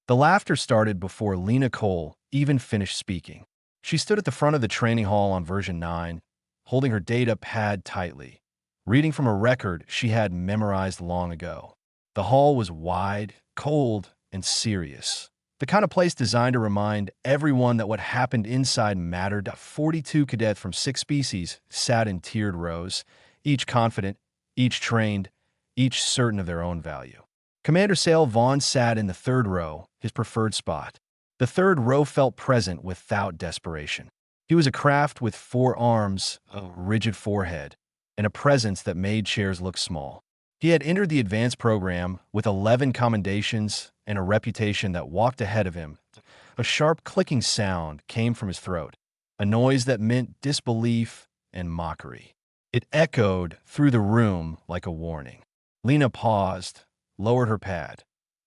The laughter started before Lena Cole even finished speaking. She stood at the front of the training hall on version 9, holding her data pad tightly, reading from a record she had memorized long ago. The hall was wide, cold, and serious. The kind of place designed to remind everyone that what happened inside mattered. 42 cadets from 6 species sat in tiered rows, each confident, each trained, each certain of their own value. Commander Sale Vaughn sat in the third row, his preferred spot. The third row felt present without desperation. He was a craft with 4 arms, a rigid forehead, and a presence that made chairs look small. He had entered the advanced program with 11 commendations and a reputation that walked ahead of him. A sharp clicking sound came from his throat, a noise that meant disbelief and mockery. It echoed through the room like a warning. Lena paused, lowered her pad.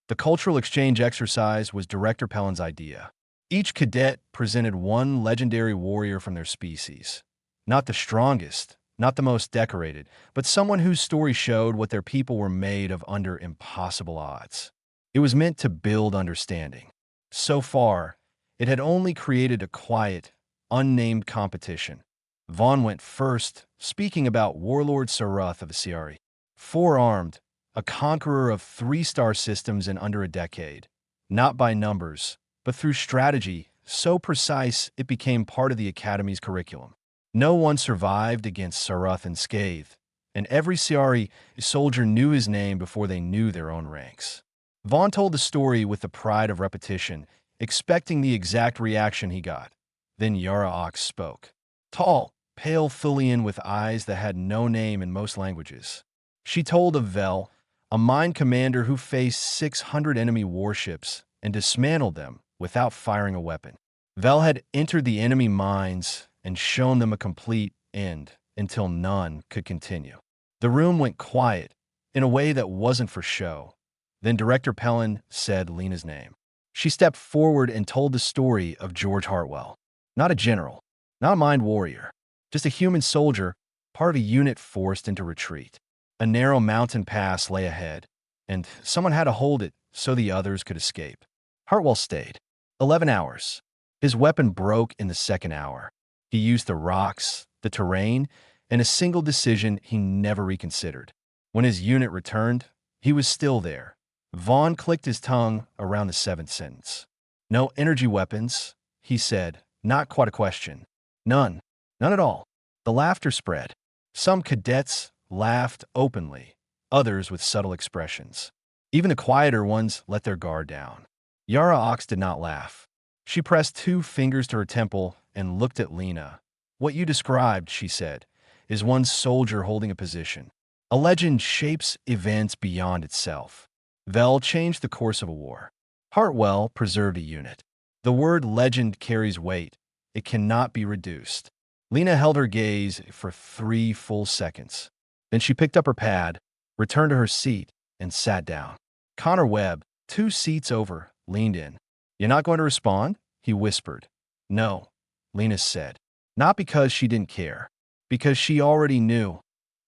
The cultural exchange exercise was Director Pellin's idea. Each cadet presented one legendary warrior from their species. Not the strongest, not the most decorated, but someone whose story showed what their people were made of under impossible odds. It was meant to build understanding. So far, it had only created a quiet, unnamed competition. Vaughn went first, speaking about Warlord Sarath of the Ciari. 4-armed, a conqueror of 3-star systems in under a decade. Not by numbers, but through strategy, so precise it became part of the Academy's curriculum. No one survived against Sarath unscathed, and every Ciari soldier knew his name before they knew their own ranks. Vaughn told the story with the pride of repetition, expecting the exact reaction he got. Then Yara Ox spoke. Tall, pale Thulian with eyes that had no name in most languages. She told of Vel, a mine commander who faced 600 enemy warships and dismantled them without firing a weapon. Vel had entered the enemy mines and shown them a complete end until none could continue. The room went quiet in a way that wasn't for show. Then Director Pellin said Lena's name. She stepped forward and told the story of George Hartwell. Not a general, not a mind warrior, just a human soldier, part of a unit forced into retreat. A narrow mountain pass lay ahead, and someone had to hold it so the others could escape. Hartwell stayed. 11 hours. His weapon broke in the second hour. He used the rocks, the terrain, and a single decision he never reconsidered. When his unit returned, he was still there. Vaughn clicked his tongue around the 7th sentence. No energy weapons, he said, not quite a question. None. None at all. The laughter spread. Some cadets laughed openly, others with subtle expressions. Even the quieter ones let their guard down. Yara Ox did not laugh. She pressed 2 fingers to her temple and looked at Lena. What you described, she said, is one soldier holding a position. A legend shapes events beyond itself. Vel changed the course of a war. Hartwell preserved a unit. The word legend carries weight. It cannot be reduced. Lena held her gaze for 3 full seconds. Then she picked up her pad, returned to her seat, and sat down. Connor Webb, 2 seats over, leaned in. You're not going to respond? He whispered. No, Lena said. Not because she didn't care. Because she already knew.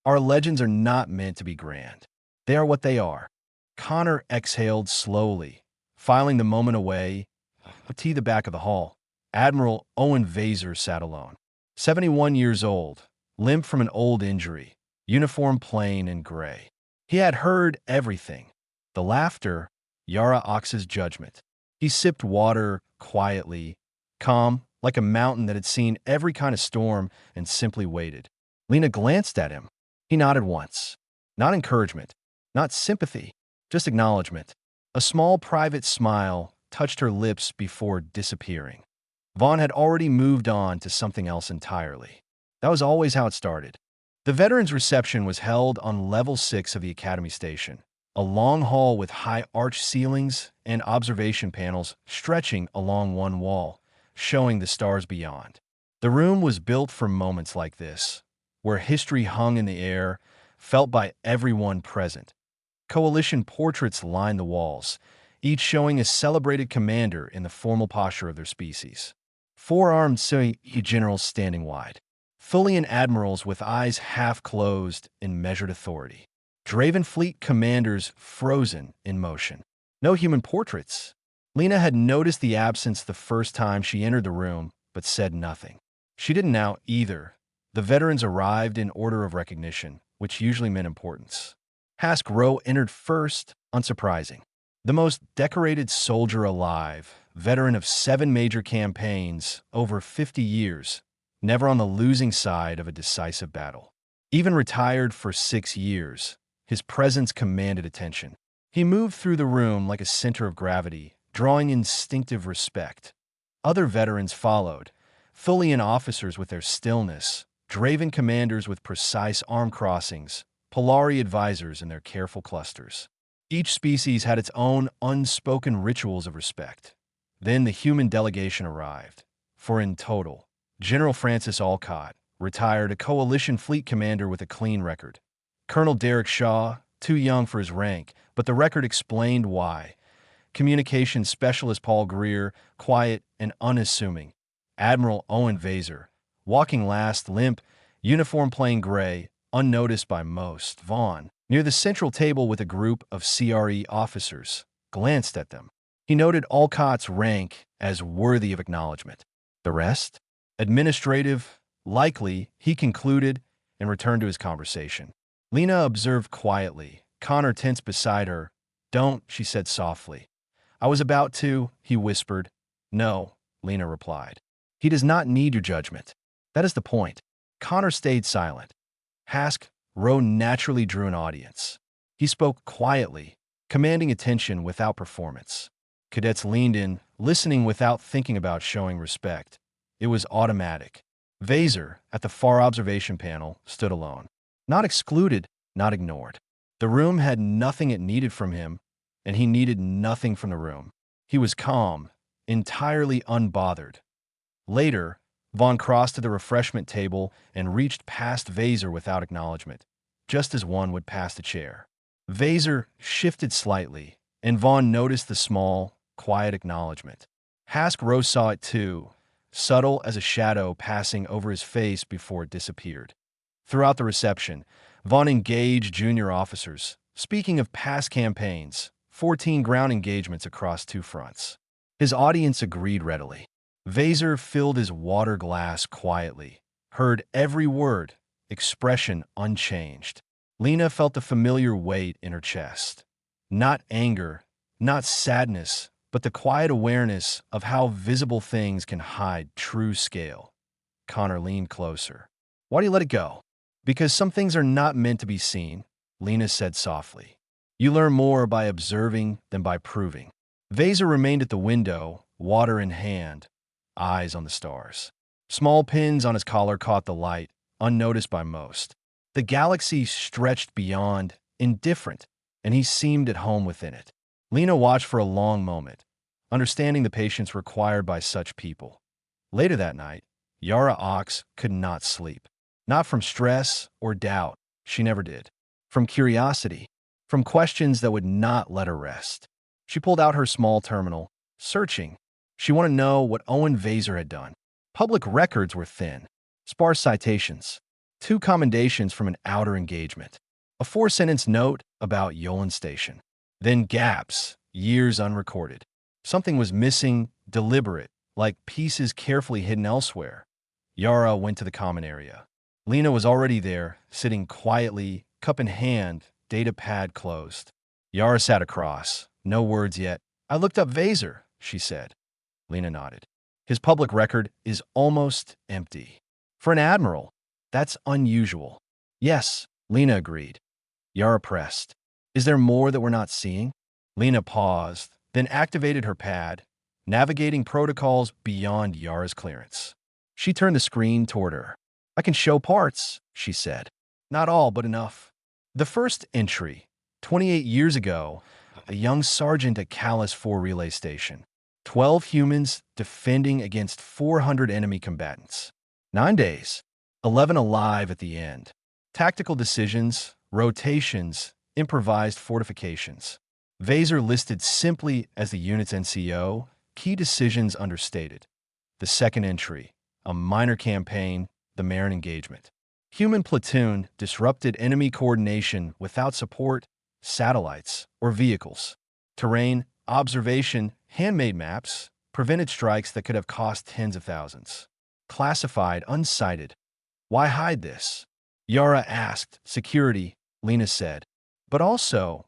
Our legends are not meant to be grand. They are what they are. Connor exhaled slowly, filing the moment away to the back of the hall. Admiral Owen Vaser sat alone. 71 years old, limp from an old injury, uniform plain and gray. He had heard everything. The laughter, Yara Ox's judgment. He sipped water quietly, calm, like a mountain that had seen every kind of storm and simply waited. Lena glanced at him. He nodded once. Not encouragement, not sympathy, just acknowledgement. A small private smile touched her lips before disappearing. Vaughn had already moved on to something else entirely. That was always how it started. The veterans' reception was held on level 6 of the Academy Station, a long hall with high arched ceilings and observation panels stretching along one wall, showing the stars beyond. The room was built for moments like this, where history hung in the air, felt by everyone present. Coalition portraits lined the walls, each showing a celebrated commander in the formal posture of their species. 4-armed Ciari generals standing wide. Thulian admirals with eyes half closed in measured authority. Draven fleet commanders frozen in motion. No human portraits, Lena had noticed the absence the first time she entered the room, but said nothing. She didn't now either. The veterans arrived in order of recognition, which usually meant importance. Hask Rowe entered first, unsurprising. The most decorated soldier alive, veteran of 7 major campaigns, over 50 years, never on the losing side of a decisive battle. Even retired for 6 years, his presence commanded attention. He moved through the room like a center of gravity, drawing instinctive respect. Other veterans followed, Thulian officers with their stillness, Draven commanders with precise arm crossings, Polari advisors in their careful clusters. Each species had its own unspoken rituals of respect. Then the human delegation arrived. For in total, General Francis Alcott, retired, a coalition fleet commander with a clean record. Colonel Derek Shaw, too young for his rank, but the record explained why. Communications specialist Paul Greer, quiet and unassuming. Admiral Owen Vaser, walking last, limp, uniform plain gray, unnoticed by most. Vaughn, near the central table with a group of CRE officers, glanced at them. He noted Alcott's rank as worthy of acknowledgement. The rest? Administrative, likely, he concluded, and returned to his conversation. Lena observed quietly. Connor tensed beside her. "Don't," she said softly. "I was about to," he whispered. "No," Lena replied. "He does not need your judgment. That is the point." Connor stayed silent. Hask Rowe naturally drew an audience. He spoke quietly, commanding attention without performance. Cadets leaned in, listening without thinking about showing respect. It was automatic. Vaser, at the far observation panel, stood alone. Not excluded, not ignored. The room had nothing it needed from him, and he needed nothing from the room. He was calm, entirely unbothered. Later, Vaughn crossed to the refreshment table and reached past Vaser without acknowledgement, just as one would past a chair. Vaser shifted slightly, and Vaughn noticed the small, quiet acknowledgement. Hask Rowe saw it too, subtle as a shadow passing over his face before it disappeared. Throughout the reception, Vaughn engaged junior officers, speaking of past campaigns, 14 ground engagements across 2 fronts. His audience agreed readily. Vaser filled his water glass quietly, heard every word, expression unchanged. Lena felt the familiar weight in her chest. Not anger, not sadness, but the quiet awareness of how visible things can hide true scale. Connor leaned closer. "Why do you let it go?" "Because some things are not meant to be seen," Lena said softly. "You learn more by observing than by proving." Vaser remained at the window, water in hand, eyes on the stars. Small pins on his collar caught the light, unnoticed by most. The galaxy stretched beyond, indifferent, and he seemed at home within it. Lena watched for a long moment, understanding the patience required by such people. Later that night, Yara Ox could not sleep. Not from stress or doubt, she never did. From curiosity, from questions that would not let her rest. She pulled out her small terminal, searching. She wanted to know what Owen Vaser had done. Public records were thin, sparse citations, 2 commendations from an outer engagement, a 4-sentence note about Yolan Station. Then gaps, years unrecorded. Something was missing, deliberate, like pieces carefully hidden elsewhere. Yara went to the common area. Lena was already there, sitting quietly, cup in hand, data pad closed. Yara sat across, no words yet. "I looked up Vaser," she said. Lena nodded. "His public record is almost empty. For an admiral, that's unusual." "Yes," Lena agreed. Yara pressed. "Is there more that we're not seeing?" Lena paused, then activated her pad, navigating protocols beyond Yara's clearance. She turned the screen toward her. "I can show parts," she said. "Not all, but enough." The first entry, 28 years ago, a young sergeant at Callus 4 Relay Station. 12 humans defending against 400 enemy combatants. 9 days, 11 alive at the end. Tactical decisions, rotations, improvised fortifications. Vaser listed simply as the unit's NCO, key decisions understated. The second entry, a minor campaign, the Marin engagement. Human platoon disrupted enemy coordination without support, satellites, or vehicles. Terrain, observation, Handmade maps prevented strikes that could have cost tens of thousands. Classified, unsighted. Why hide this? Yara asked. Security, Lena said. But also,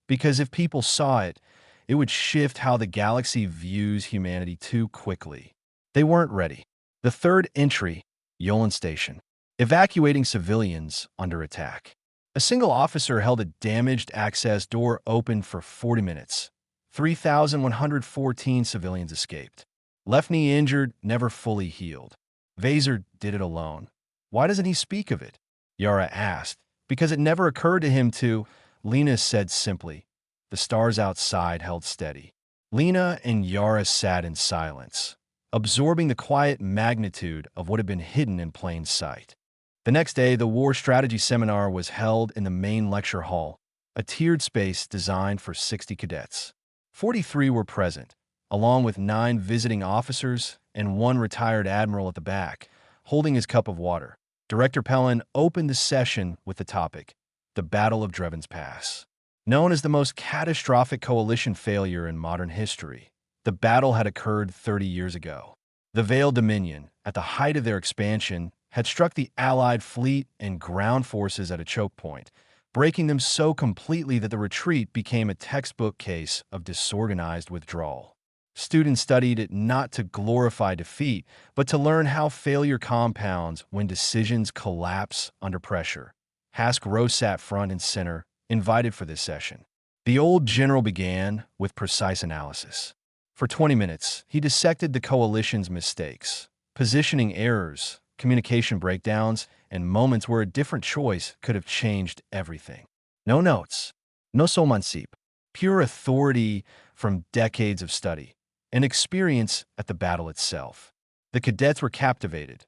because if people saw it, it would shift how the galaxy views humanity too quickly. They weren't ready. The third entry, Yolan Station. Evacuating civilians under attack. A single officer held a damaged access door open for 40 minutes. 3,114 civilians escaped. Left knee injured, never fully healed. Vaser did it alone. Why doesn't he speak of it? Yara asked. Because it never occurred to him to, Lena said simply. The stars outside held steady. Lena and Yara sat in silence, absorbing the quiet magnitude of what had been hidden in plain sight. The next day, the War Strategy Seminar was held in the main lecture hall, a tiered space designed for 60 cadets. 43 were present, along with 9 visiting officers and 1 retired admiral at the back, holding his cup of water. Director Pellin opened the session with the topic, the Battle of Drevens Pass. Known as the most catastrophic coalition failure in modern history, the battle had occurred 30 years ago. The Veiled Dominion, at the height of their expansion, had struck the Allied fleet and ground forces at a choke point, breaking them so completely that the retreat became a textbook case of disorganized withdrawal. Students studied it not to glorify defeat, but to learn how failure compounds when decisions collapse under pressure. Hask Rose sat front and center, invited for this session. The old general began with precise analysis. For 20 minutes, he dissected the coalition's mistakes, positioning errors, communication breakdowns, and moments where a different choice could have changed everything. No notes, no solmansip, pure authority from decades of study and experience at the battle itself. The cadets were captivated.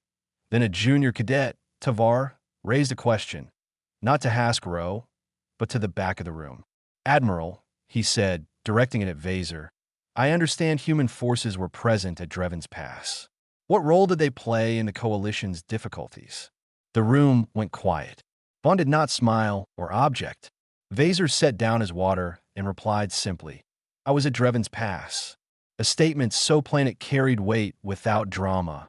Then a junior cadet, Tavar, raised a question, not to Hask Row, but to the back of the room. Admiral, he said, directing it at Vaser, I understand human forces were present at Drevens Pass. What role did they play in the coalition's difficulties? The room went quiet. Vaughn did not smile or object. Vaser set down his water and replied simply, I was at Drevens Pass. A statement so plain it carried weight without drama.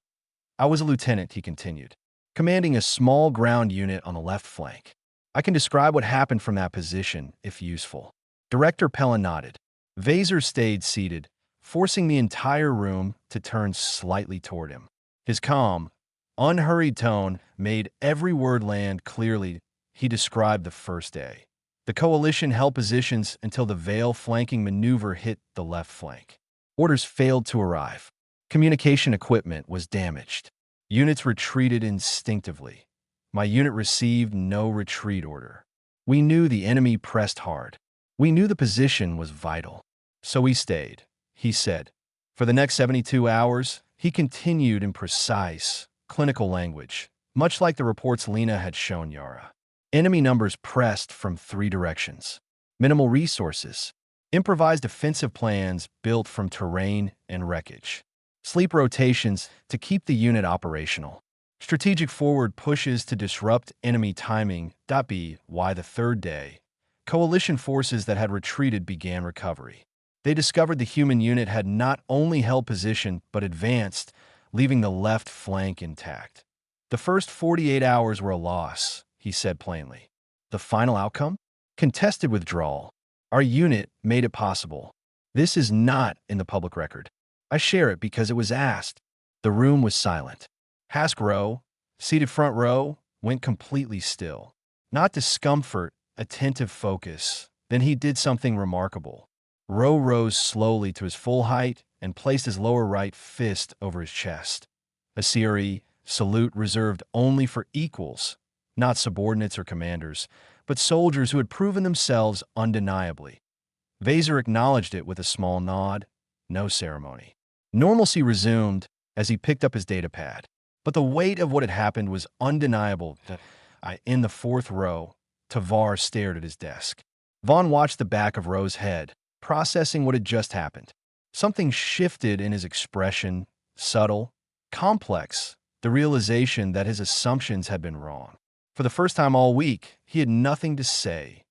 I was a lieutenant, he continued, commanding a small ground unit on the left flank. I can describe what happened from that position, if useful. Director Pellin nodded. Vaser stayed seated, forcing the entire room to turn slightly toward him. His calm, unhurried tone made every word land clearly. He described the first day. The coalition held positions until the Veil flanking maneuver hit the left flank. Orders failed to arrive. Communication equipment was damaged. Units retreated instinctively. My unit received no retreat order. We knew the enemy pressed hard. We knew the position was vital. So we stayed, he said. For the next 72 hours, he continued in precise, clinical language, much like the reports Lena had shown Yara. Enemy numbers pressed from 3 directions. Minimal resources. Improvised defensive plans built from terrain and wreckage. Sleep rotations to keep the unit operational. Strategic forward pushes to disrupt enemy timing. Why the third day, coalition forces that had retreated began recovery. They discovered the human unit had not only held position but advanced, leaving the left flank intact. The first 48 hours were a loss, he said plainly. The final outcome? Contested withdrawal. Our unit made it possible. This is not in the public record. I share it because it was asked. The room was silent. Hask Row, seated front row, went completely still. Not discomfort, attentive focus. Then he did something remarkable. Row rose slowly to his full height and placed his lower right fist over his chest. A CRE salute reserved only for equals, not subordinates or commanders, but soldiers who had proven themselves undeniably. Vaser acknowledged it with a small nod. No ceremony. Normalcy resumed as he picked up his datapad. But the weight of what had happened was undeniable. In the 4th row, Tavar stared at his desk. Vaughn watched the back of Rowe's head, processing what had just happened. Something shifted in his expression, subtle, complex, the realization that his assumptions had been wrong. For the first time all week, he had nothing to say.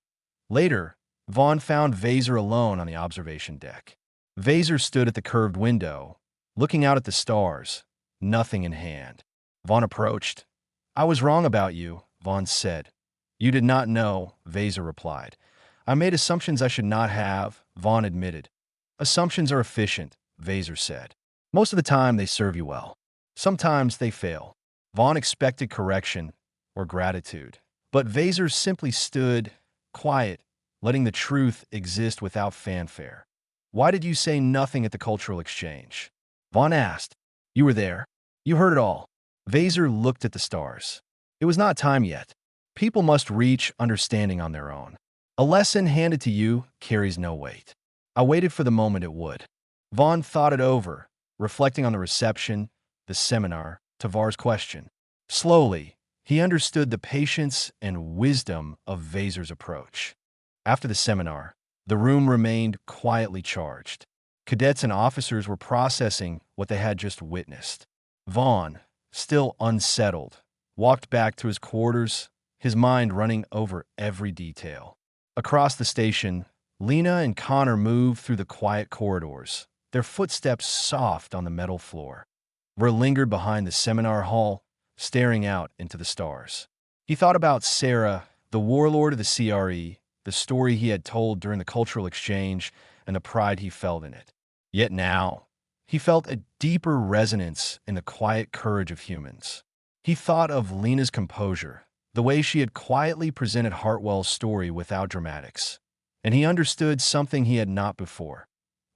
Later, Vaughn found Vaser alone on the observation deck. Vaser stood at the curved window, looking out at the stars, nothing in hand. Vaughn approached. "I was wrong about you," Vaughn said. "You did not know," Vaser replied. "I made assumptions I should not have," Vaughn admitted. "Assumptions are efficient," Vaser said. "Most of the time they serve you well. Sometimes they fail." Vaughn expected correction or gratitude, but Vaser simply stood, quiet, letting the truth exist without fanfare. "Why did you say nothing at the cultural exchange?" Vaughn asked. "You were there. You heard it all." Vaser looked at the stars. "It was not time yet. People must reach understanding on their own. A lesson handed to you carries no weight. I waited for the moment it would." Vaughn thought it over, reflecting on the reception, the seminar, Tavar's question. Slowly, he understood the patience and wisdom of Vaser's approach. After the seminar, the room remained quietly charged. Cadets and officers were processing what they had just witnessed. Vaughn, still unsettled, walked back to his quarters, his mind running over every detail. Across the station, Lena and Connor moved through the quiet corridors, their footsteps soft on the metal floor. Ver lingered behind the seminar hall, staring out into the stars. He thought about Sarah, the warlord of the CRE, the story he had told during the cultural exchange, and the pride he felt in it. Yet now, he felt a deeper resonance in the quiet courage of humans. He thought of Lena's composure, the way she had quietly presented Hartwell's story without dramatics. And he understood something he had not before.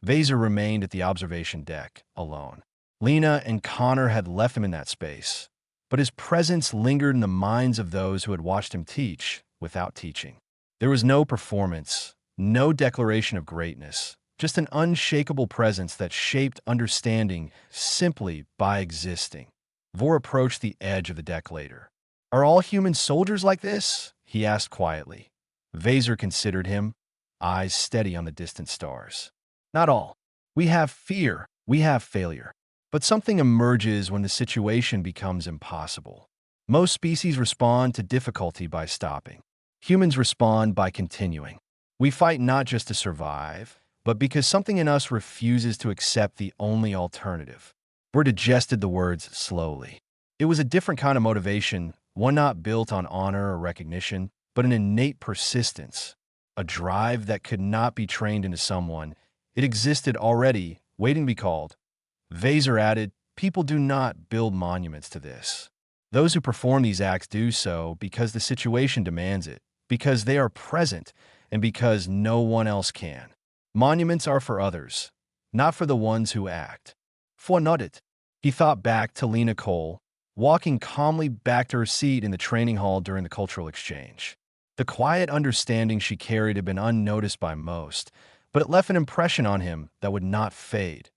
Vaser remained at the observation deck, alone. Lena and Connor had left him in that space, but his presence lingered in the minds of those who had watched him teach without teaching. There was no performance, no declaration of greatness, just an unshakable presence that shaped understanding simply by existing. Vor approached the edge of the deck later. "Are all human soldiers like this?" he asked quietly. Vaser considered him, eyes steady on the distant stars. "Not all. We have fear, we have failure. But something emerges when the situation becomes impossible. Most species respond to difficulty by stopping. Humans respond by continuing. We fight not just to survive, but because something in us refuses to accept the only alternative." Ver digested the words slowly. It was a different kind of motivation, one not built on honor or recognition, but an innate persistence, a drive that could not be trained into someone. It existed already, waiting to be called. Vaser added, "People do not build monuments to this. Those who perform these acts do so because the situation demands it, because they are present, and because no one else can. Monuments are for others, not for the ones who act." For nodded. He thought back to Lena Cole, walking calmly back to her seat in the training hall during the cultural exchange. The quiet understanding she carried had been unnoticed by most, but it left an impression on him that would not fade.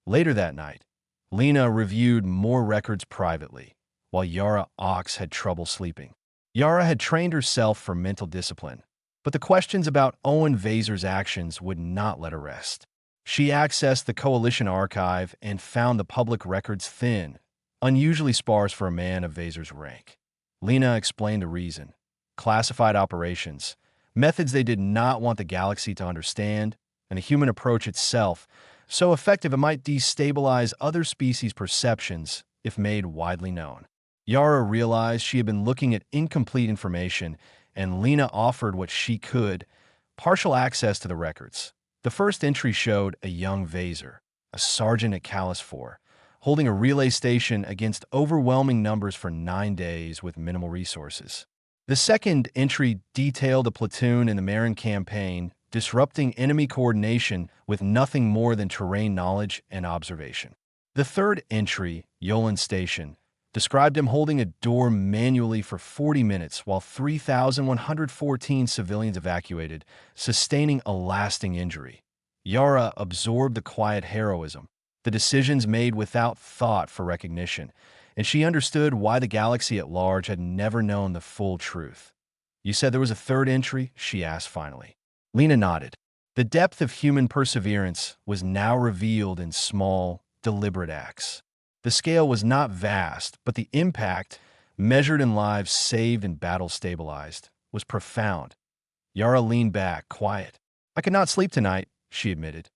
Later that night, Lena reviewed more records privately, while Yara Ox had trouble sleeping. Yara had trained herself for mental discipline, but the questions about Owen Vaser's actions would not let her rest. She accessed the Coalition archive and found the public records thin, unusually sparse for a man of Vaser's rank. Lena explained the reason. Classified operations, methods they did not want the galaxy to understand, and the human approach itself, so effective it might destabilize other species' perceptions if made widely known. Yara realized she had been looking at incomplete information, and Lena offered what she could, partial access to the records. The first entry showed a young Vaser, a sergeant at Callus 4, holding a relay station against overwhelming numbers for 9 days with minimal resources. The second entry detailed a platoon in the Marin campaign, disrupting enemy coordination with nothing more than terrain knowledge and observation. The third entry, Yolan Station, described him holding a door manually for 40 minutes while 3,114 civilians evacuated, sustaining a lasting injury. Yara absorbed the quiet heroism, the decisions made without thought for recognition, and she understood why the galaxy at large had never known the full truth. "You said there was a third entry?" she asked finally. Lena nodded. The depth of human perseverance was now revealed in small, deliberate acts. The scale was not vast, but the impact, measured in lives saved and battles stabilized, was profound. Yara leaned back, quiet. "I could not sleep tonight," she admitted.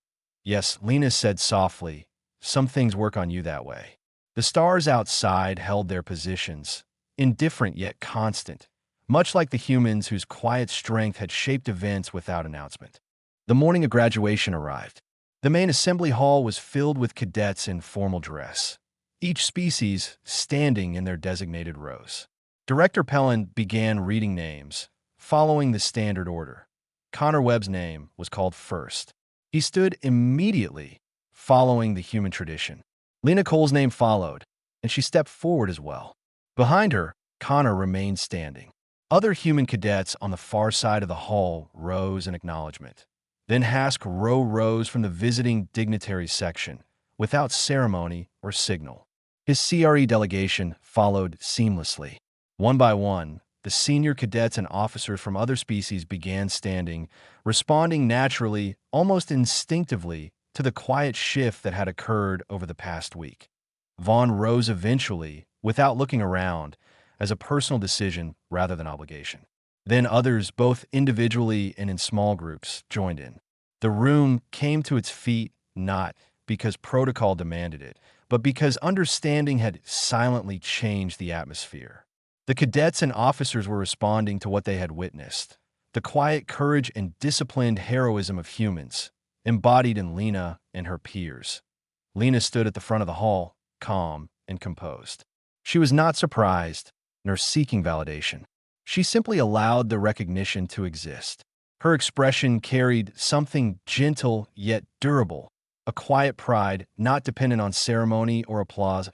Yes, Lena said softly. Some things work on you that way. The stars outside held their positions, indifferent yet constant, much like the humans whose quiet strength had shaped events without announcement. The morning of graduation arrived. The main assembly hall was filled with cadets in formal dress, each species standing in their designated rows. Director Pellin began reading names, following the standard order. Connor Webb's name was called first. He stood immediately, following the human tradition. Lena Cole's name followed, and she stepped forward as well. Behind her, Connor remained standing. Other human cadets on the far side of the hall rose in acknowledgement. Then Hask rose from the visiting dignitaries section, without ceremony or signal. His CRE delegation followed seamlessly. One by one, the senior cadets and officers from other species began standing, responding naturally, almost instinctively, to the quiet shift that had occurred over the past week. Vaughn rose eventually, without looking around, as a personal decision rather than obligation. Then others, both individually and in small groups, joined in. The room came to its feet not because protocol demanded it, but because understanding had silently changed the atmosphere. The cadets and officers were responding to what they had witnessed, the quiet courage and disciplined heroism of humans, embodied in Lena and her peers. Lena stood at the front of the hall, calm and composed. She was not surprised, nor seeking validation. She simply allowed the recognition to exist. Her expression carried something gentle yet durable, a quiet pride not dependent on ceremony or applause.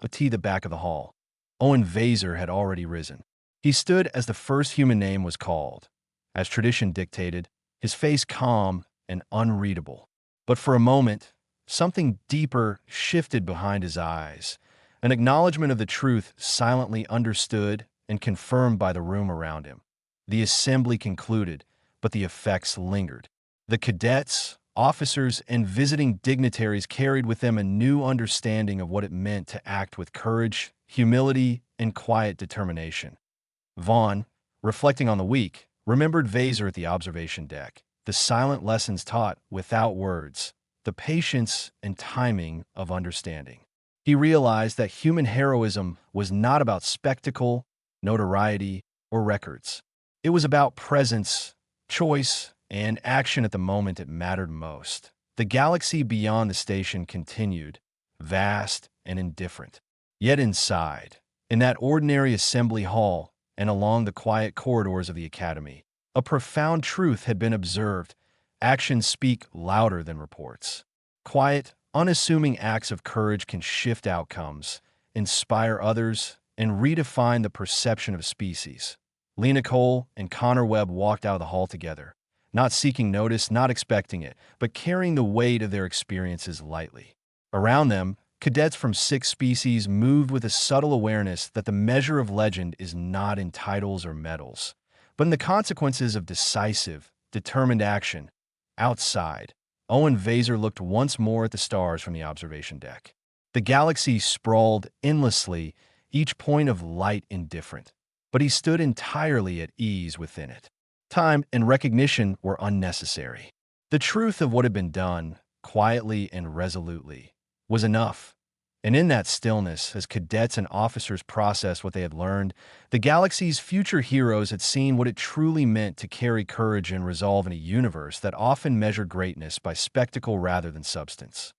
To the back of the hall. Owen Vaser had already risen. He stood as the first human name was called. As tradition dictated, his face calm and unreadable. But for a moment, something deeper shifted behind his eyes, an acknowledgement of the truth silently understood and confirmed by the room around him. The assembly concluded, but the effects lingered. The cadets, officers, and visiting dignitaries carried with them a new understanding of what it meant to act with courage, humility, and quiet determination. Vaughn, reflecting on the week, remembered Vaser at the observation deck, the silent lessons taught without words, the patience and timing of understanding. He realized that human heroism was not about spectacle, notoriety, or records. It was about presence, choice, and action at the moment it mattered most. The galaxy beyond the station continued, vast and indifferent. Yet inside, in that ordinary assembly hall and along the quiet corridors of the academy, a profound truth had been observed. Actions speak louder than reports. Quiet, unassuming acts of courage can shift outcomes, inspire others, and redefine the perception of a species. Lena Cole and Connor Webb walked out of the hall together, not seeking notice, not expecting it, but carrying the weight of their experiences lightly. Around them, cadets from 6 species moved with a subtle awareness that the measure of legend is not in titles or medals, but in the consequences of decisive, determined action. Outside, Owen Vaser looked once more at the stars from the observation deck. The galaxy sprawled endlessly, each point of light indifferent, but he stood entirely at ease within it. Time and recognition were unnecessary. The truth of what had been done, quietly and resolutely, was enough. And in that stillness, as cadets and officers processed what they had learned, the galaxy's future heroes had seen what it truly meant to carry courage and resolve in a universe that often measured greatness by spectacle rather than substance.